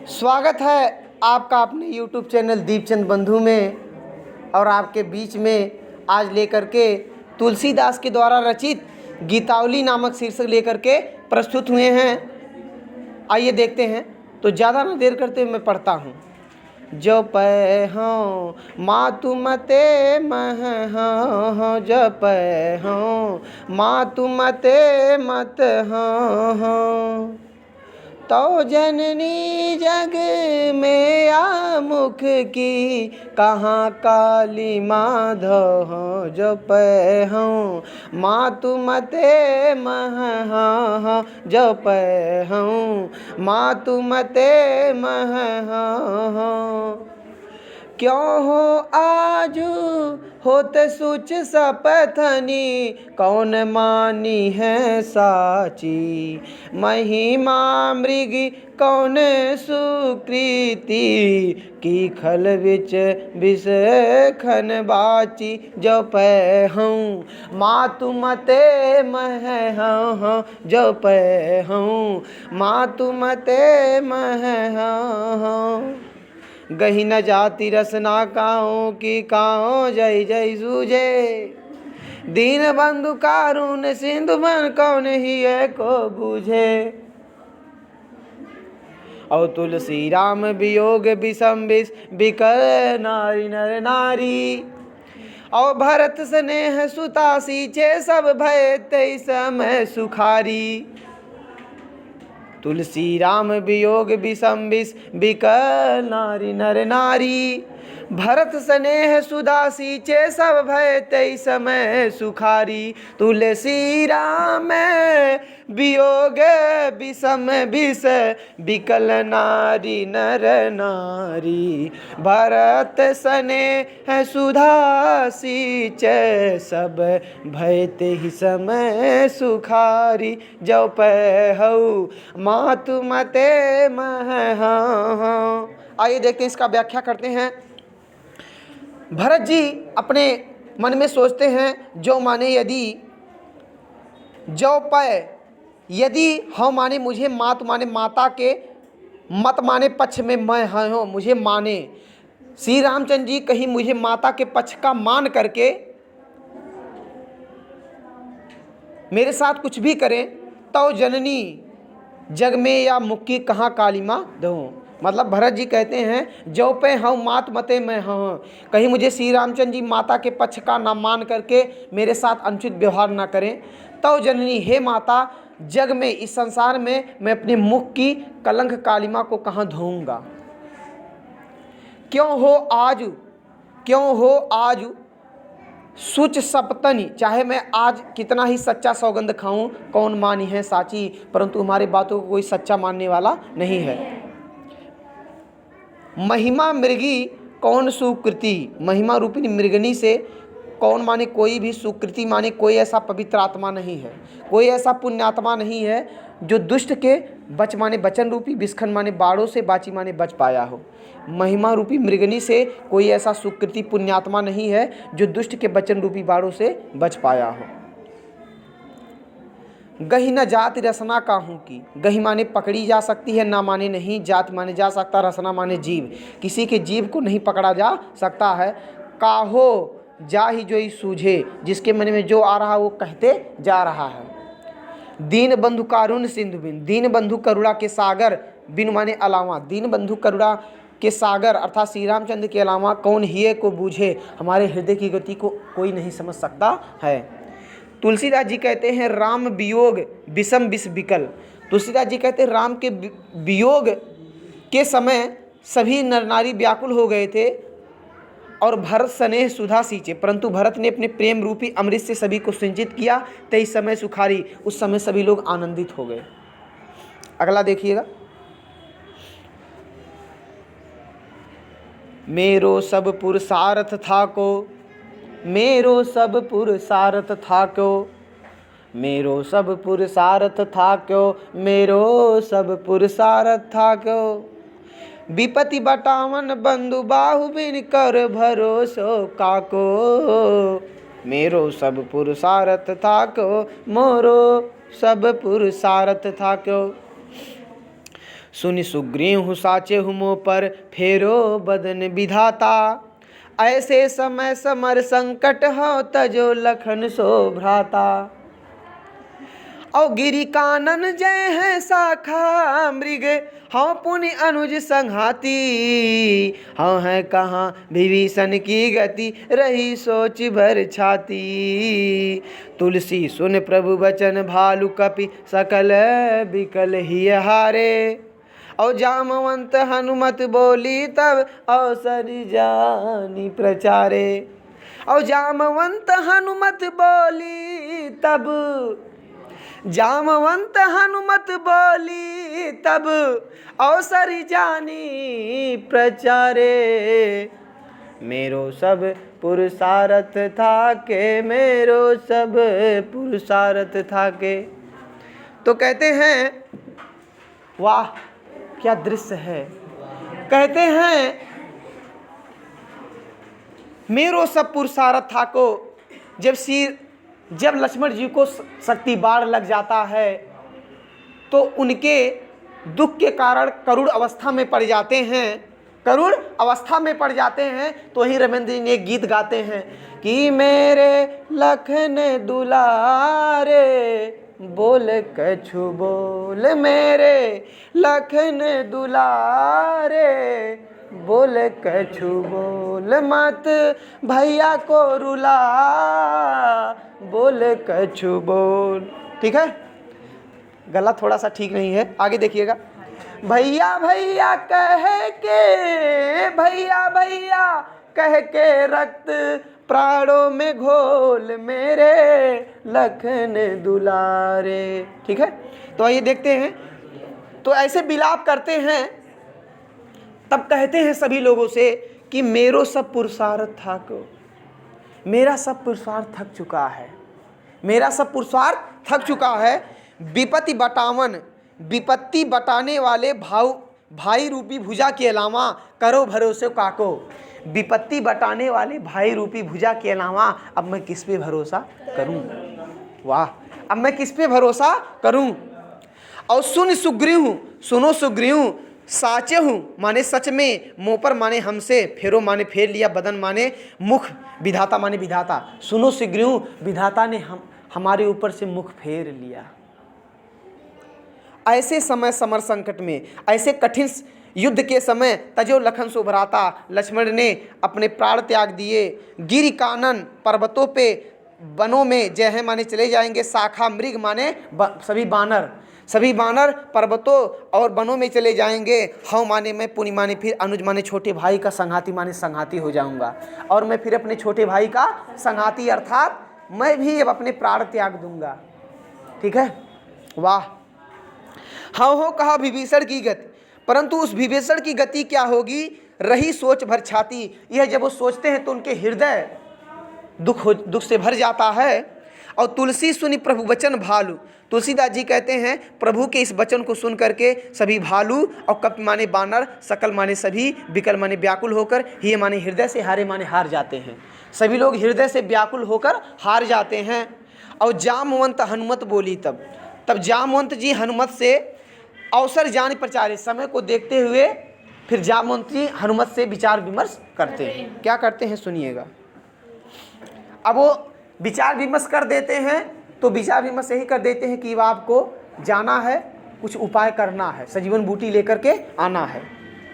स्वागत है आपका अपने YouTube चैनल दीपचंद बंधु में। और आपके बीच में आज लेकर के तुलसीदास के द्वारा रचित गीतावली नामक शीर्षक लेकर के प्रस्तुत हुए हैं। आइए देखते हैं। तो ज़्यादा ना देर करते मैं पढ़ता हूँ। जो पै हों मातु मते मह हों, जो पै हों मातु मते मत हों, तो जननी जग में आमुख की कहाँ काली माधव हों। जो पै हों मातु मते मह हों, जो पै हों मातु मते मह हों, क्यों हो आजू होते सुच सपथनी, कौन मानी है साची, महिमा मृग कौन सुकृति, की खल विच विष खन बाची। जो पै हूँ मातु मते मह हों, जो पै हूँ मातु मते मह हों, गही न जाति रसना काओ की काओ जय जय सूझे, दीन बंधु कारुण सिंधु मन कौन ही को बूझे। और तुलसी राम वियोग विषम विष बिकल नारी नर नारी, और भरत स्नेह सुता सींचे सब भय तै समय सुखारी। तुलसी राम वियोग विषम विष बिकल नारी नर नारी, भरत स्नेह सुधा सींचे सब भय तै समय सुखारी। तुलसी राम वियोग विषम विष बिकल नारी नर नारी, भरत स्नेह सुधा सींचे सब भय तै समय सुखारी। जो पै हऊ मातु मते मह हों। आइए देखते हैं, इसका व्याख्या करते हैं। भरत जी अपने मन में सोचते हैं जो माने यदि, जो पै यदि, हौ माने मुझे, मातु माने माता के, मत माने पक्ष में मैं हूँ मुझे माने। श्री रामचंद्र जी कहीं मुझे माता के पक्ष का मान करके मेरे साथ कुछ भी करें, तो जननी जग में या मुक्की कहाँ कालीमा दो। मतलब भरत जी कहते हैं जो पे हूँ मात मते मैं हूँ, कहीं मुझे श्री रामचंद्र जी माता के पक्ष का ना मान करके मेरे साथ अनुचित व्यवहार ना करें, तो जननी हे माता, जग में इस संसार में मैं अपने मुख की कलंक कालिमा को कहाँ धोऊंगा। क्यों हो आज सुच सपतनी, चाहे मैं आज कितना ही सच्चा सौगंध खाऊं, कौन मानी है साची, परंतु हमारी बातों को कोई सच्चा मानने वाला नहीं है। महिमा मृगी कौन सुकृति, महिमा रूपिणी मृगनी से कौन माने कोई भी सुकृति माने कोई ऐसा पवित्र आत्मा नहीं है, कोई ऐसा पुण्यात्मा नहीं है जो दुष्ट के बच माने वचन रूपी, विषखन माने बाड़ों से, बाची माने बच पाया हो। महिमा रूपी मृगनी से कोई ऐसा सुकृति पुण्यात्मा नहीं है जो दुष्ट के वचन रूपी बाड़ों से बच पाया हो। गही न जाति रसना काहू की, गही माने पकड़ी जा सकती है, ना माने नहीं, जात माने जा सकता, रसना माने जीव, किसी के जीव को नहीं पकड़ा जा सकता है। काहो जा ही जो ही सूझे, जिसके मन में जो आ रहा वो कहते जा रहा है। दीन बंधु कारुण सिंधु बिन, दीन बंधु करुणा के सागर, बिन माने अलावा, दीन बंधु करुणा के सागर अर्थात श्री रामचंद्र के अलावा कौन हिये को बूझे, हमारे हृदय की गति को कोई नहीं समझ सकता है। तुलसीदास जी कहते हैं राम वियोग विषम विष बिकल, तुलसीदास जी कहते हैं राम के वियोग के समय सभी नर नारी व्याकुल हो गए थे, और भरत स्नेह सुधा सींचे, परंतु भरत ने अपने प्रेम रूपी अमृत से सभी को सिंचित किया, तै समय सुखारी, उस समय सभी लोग आनंदित हो गए। अगला देखिएगा। मेरो सब पुरुषार्थ था को, मेरो सब पुरुषार्थ था क्यों, मेरो सब पुरुषार्थ था क्यों, मेरो सब पुरुषार्थ था क्यों, विपति बटावन बंधु बाहु बिन कर भरोसो काको, मेरो सब पुरुषार्थ था क्यों, मोरो सब पुरुषार्थ था क्यों। सुनि सुग्रीव साचे हुमो पर फेरो बदन विधाता। ऐसे समय समर संकट हो तजो लखन सो भ्राता। औ गिरि कानन जय है शाखा मृग हाँ पुनि अनुज संघाती। हाँ है कहाँ विभीषण की गति रही सोच भर छाती। तुलसी सुन प्रभु बचन भालु कपि सकल बिकल ही हारे। और जामवंत हनुमत बोली तब अवसर जानी प्रचारे। और जामवंत हनुमत बोली तब जामवंत हनुमत बोली तब अवसर जानी प्रचारे। मेरो सब पुरुषार्थ था के मेरो सब पुरुषार्थ था के। तो कहते हैं वाह क्या दृश्य है। कहते हैं मेरो सब पुरुषार्थ था को जब लक्ष्मण जी को शक्ति बाढ़ लग जाता है तो उनके दुख के कारण करुण अवस्था में पड़ जाते हैं। करुण अवस्था में पड़ जाते हैं तो ही रविंद्र जी ने एक गीत गाते हैं कि मेरे लखन दुलारे बोल कछु बोल। मेरे लखन दुलारे बोल कछु बोल। मत भैया को रुला बोल कछु बोल। ठीक है, गला थोड़ा सा ठीक नहीं है, आगे देखिएगा। भैया भैया कह के भैया भैया कह के रक्त प्राणों में घोल मेरे लखन दुलारे। ठीक है, तो आइए देखते हैं। तो ऐसे विलाप करते हैं तब कहते हैं सभी लोगों से कि मेरो सब पुरुषार्थ था को मेरा सब पुरुषार्थ थक चुका है। मेरा सब पुरुषार्थ थक चुका है। विपत्ति बटावन विपत्ति बटाने वाले भाई रूपी भुजा के अलावा करो भरोसे काको। विपत्ति बटाने वाले भाई रूपी भुजा के अलावा अब मैं किस पे भरोसा करूं। वाह, अब मैं किस पे भरोसा करूं। और सुन सुग्रीव सुनो सुग्रीव साचे हूँ माने सच में, मुँह पर माने हमसे, फेरो माने फेर लिया, बदन माने मुख, विधाता माने विधाता। सुनो सुग्रीव विधाता ने हमारे ऊपर से मुख फेर लिया। ऐसे समय समर संकट में, ऐसे कठिन युद्ध के समय तजो लखन सो भ्राता। लक्ष्मण ने अपने प्राण त्याग दिए। गिरि कानन पर्वतों पे वनों में जय है माने चले जाएंगे। शाखा मृग माने सभी बानर पर्वतों और वनों में चले जाएंगे। हाँ माने मैं, पुनि माने फिर, अनुज माने छोटे भाई का, संघाती माने संघाती हो जाऊंगा और मैं फिर अपने छोटे भाई का संघाती अर्थात मैं भी अब अपने प्राण त्याग दूंगा। ठीक है, वाह। हाँ हो कहा विभीषण की गति, परंतु उस विभीषण की गति क्या होगी, रही सोच भर छाती। यह जब वो सोचते हैं तो उनके हृदय दुख से भर जाता है। और तुलसी सुनी प्रभु वचन भालू। तुलसीदास जी कहते हैं प्रभु के इस वचन को सुन करके सभी भालू और कप माने बानर, सकल माने सभी, विकल माने व्याकुल होकर, ही माने हृदय से, हारे माने हार जाते हैं। सभी लोग हृदय से व्याकुल होकर हार जाते हैं। और जामवंत हनुमत बोली तब जामवंत जी हनुमत से अवसर जान प्रचारे। समय को देखते हुए फिर जामवंत जी हनुमत से विचार विमर्श करते हैं। क्या करते हैं सुनिएगा। अब वो विचार विमर्श कर देते हैं तो विचार विमर्श यही कर देते हैं कि आपको जाना है, कुछ उपाय करना है, सजीवन बूटी लेकर के आना है।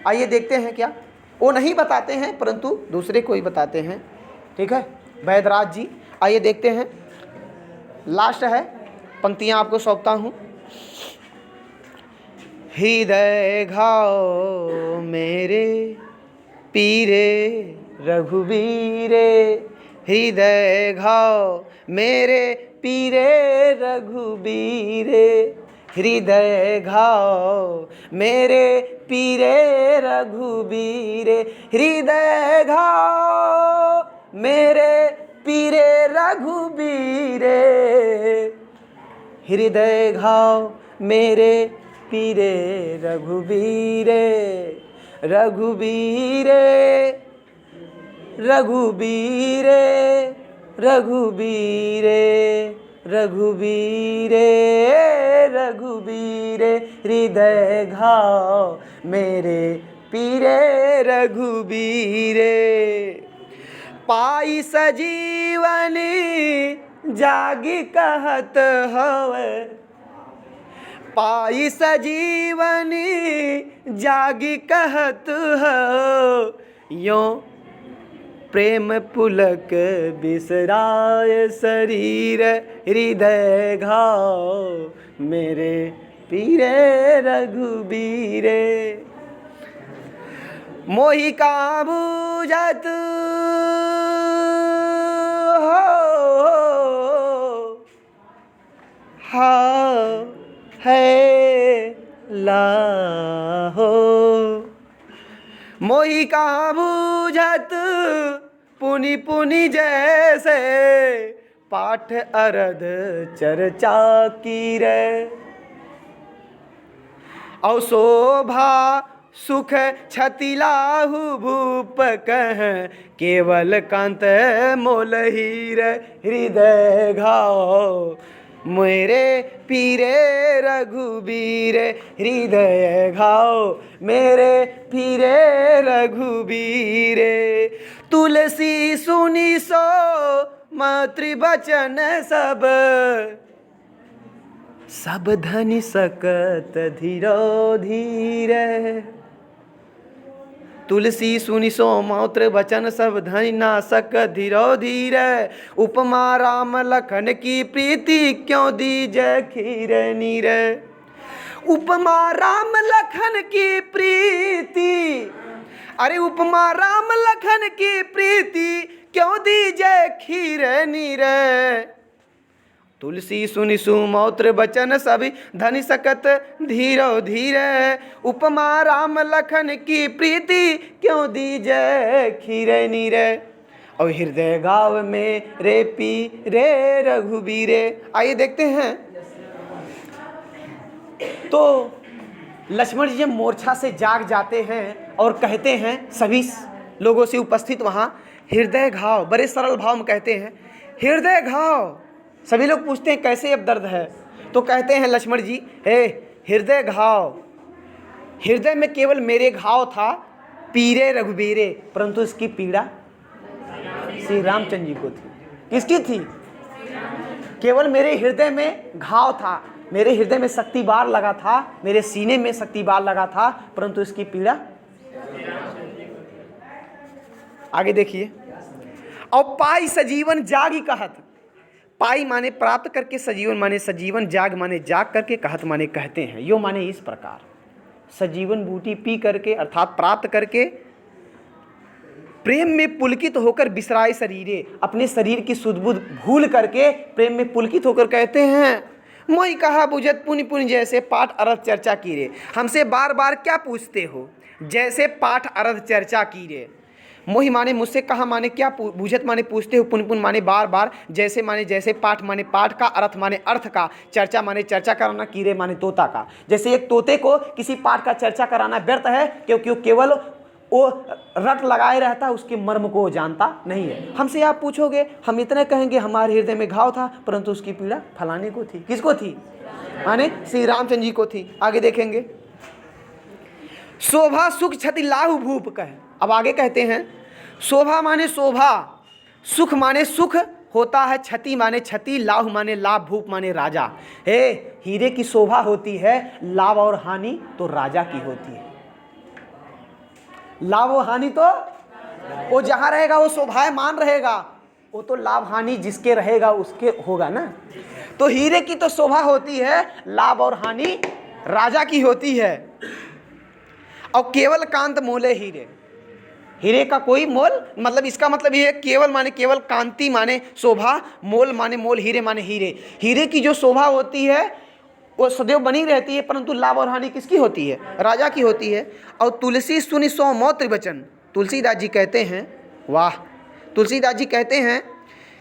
आइए देखते हैं क्या। वो नहीं बताते हैं परंतु दूसरे को ही बताते हैं। ठीक है, वैदराज जी, आइए देखते हैं। लास्ट है, पंक्तियां आपको सौंपता हूँ। हृदय घाव मेरे पीरे रघुबीरे। हृदय घाव मेरे पीरे रघुबीरे। हृदय घाव मेरे पीरे रघुबीरे। हृदय घाव मेरे पीरे रघुबीरे। हृदय घाव मेरे पीरे रघुबीरे। रघुबीरे रघुबीरे रघुबीरे रघुबीरे रघुबीरे हृदय घाव मेरे पीरे रघुबीरे। पाई सजीवनी जागी कहत हवे, पाई सजीवनी जागी कहत हो, यो प्रेम पुलक बिसराय शरीर हृदय घाव मेरे पीरे रघुबीरे। मोहि का बूझत हो हाँ है लाहो, मोहि का बूझत पुनि पुनि जैसे पाठ अरध चर्चा की रे। औ शोभा सुख छति लाहु भूप कह, केवल कांत मोल हीर हृदय घाव मेरे पीरे रघुबीरे हृदय घाव मेरे पीरे रघुबीरे। तुलसी सुनी सो मातृ बचन सब, सब धनि सकत धीरो धीरे। तुलसी सुनि सो मातृ बचन सब धनि ना सक धीरो धीरे। उपमा राम लखन की प्रीति क्यों दीजै खीर नीर। उपमा राम लखन की प्रीति, अरे उपमा राम लखन की प्रीति क्यों दीजै खीर नीर। तुलसी सुनि सुमौत्र बचन सभी धनि सकत धीरो धीरे। उपमा राम लखन की प्रीति क्यों दीजै खीरे नीरे। और हृदय गाँव में रे पी रे रघुबीरे। आइए देखते हैं। तो लक्ष्मण जी जब मूर्छा से जाग जाते हैं और कहते हैं सभी लोगों से उपस्थित वहाँ, हृदय घाव, बड़े सरल भाव में कहते हैं हृदय घाव। सभी लोग पूछते हैं कैसे अब दर्द है, तो कहते हैं लक्ष्मण जी, हे हृदय घाव, हृदय में केवल मेरे घाव था, पीरे रघुबीरे, परंतु इसकी पीड़ा श्री रामचंद्र जी को थी। किसकी थी? केवल मेरे हृदय में घाव था, मेरे हृदय में शक्ति बार लगा था, मेरे सीने में शक्ति बार लगा था, परंतु इसकी पीड़ा। आगे देखिए। और पाई सजीवन जागी कहत, पाई माने प्राप्त करके, सजीवन माने सजीवन, जाग माने जाग करके, कहत माने कहते हैं। यो माने इस प्रकार सजीवन बूटी पी करके अर्थात प्राप्त करके, प्रेम में पुलकित होकर बिसराए शरीरे, अपने शरीर की सुध बुध भूल करके प्रेम में पुलकित होकर कहते हैं, मोहि कहा बुझत पुनि पुनि जैसे पाठ अरथ चर्चा की रे। हमसे बार बार क्या पूछते हो, जैसे पाठ अरथ चर्चा की रे। मोहि माने मुझसे कहा माने क्या, बुझत माने पूछते हो, पुन पुन माने बार बार, जैसे माने जैसे, पाठ माने पाठ का, अर्थ माने अर्थ का, चर्चा माने चर्चा कराना, कीरे माने तोता का। जैसे एक तोते को किसी पाठ का चर्चा कराना व्यर्थ है, क्योंकि वो केवल वो रट लगाए रहता है, उसके मर्म को वो जानता नहीं है। हमसे आप पूछोगे, हम इतने कहेंगे हमारे हृदय में घाव था, परंतु उसकी पीड़ा फलाने को थी। किसको थी? माने श्री रामचंद्र जी को थी। आगे देखेंगे। शोभा सुख छति लाहु भूप कहे। अब आगे कहते हैं, शोभा माने शोभा, सुख माने सुख होता है, क्षति माने क्षति, लाभ माने लाभ, भूप माने राजा। हे, हीरे की शोभा होती है, लाभ और हानि तो राजा की होती है। लाभ और हानि तो वो जहाँ रहेगा वो शोभायमान रहेगा, वो तो लाभ हानि जिसके रहेगा उसके होगा ना। तो हीरे की तो शोभा होती है, लाभ और हानि राजा की होती है। और केवल कांत मोले हीरे, हीरे का कोई मोल, मतलब इसका मतलब ये है केवल माने केवल, कांति माने शोभा, मोल माने मोल, हीरे माने हीरे। हीरे की जो शोभा होती है वो सदैव बनी रहती है, परंतु लाभ और हानि किसकी होती है? राजा की होती है। और तुलसी सुनि सौ मौत्र वचन, तुलसीदास जी कहते हैं, वाह, तुलसीदास जी कहते हैं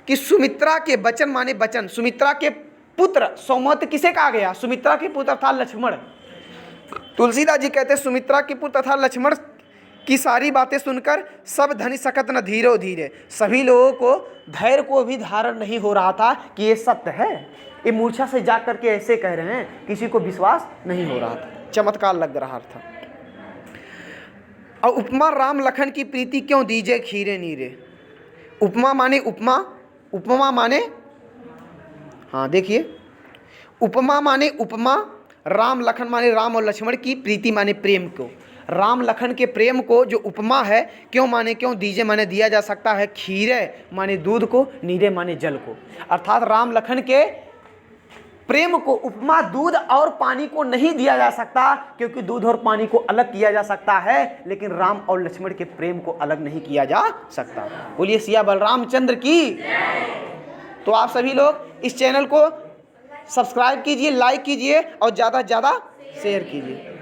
कि सुमित्रा के वचन माने वचन, सुमित्रा के पुत्र, सौमौत्र किसे कहा गया? सुमित्रा के पुत्र था लक्ष्मण। तुलसीदास जी कहते हैं सुमित्रा के पुत्र तथा लक्ष्मण कि सारी बातें सुनकर सब धनी सकत न धीरो धीरे। सभी लोगों को धैर्य को भी धारण नहीं हो रहा था कि ये सत्य है, ये मूर्छा से जा करके ऐसे कह रहे हैं, किसी को विश्वास नहीं हो रहा था, चमत्कार लग रहा था। और उपमा राम लखन की प्रीति क्यों दीजे खीरे नीरे। उपमा माने उपमा, उपमा माने, हाँ देखिए, उपमा माने उपमा, राम लखन माने राम और लक्ष्मण की प्रीति माने प्रेम को। राम लखन के प्रेम को जो उपमा है, क्यों माने क्यों दीजे माने दिया जा सकता है, खीरे माने दूध को, नीरे माने जल को। अर्थात राम लखन के प्रेम को उपमा दूध और पानी को नहीं दिया जा सकता, क्योंकि दूध और पानी को अलग किया जा सकता है, लेकिन राम और लक्ष्मण के प्रेम को अलग नहीं किया जा सकता। बोलिए सिया बलरामचंद्र की। तो आप सभी लोग इस चैनल को सब्सक्राइब कीजिए, लाइक कीजिए और ज़्यादा से ज़्यादा शेयर कीजिए।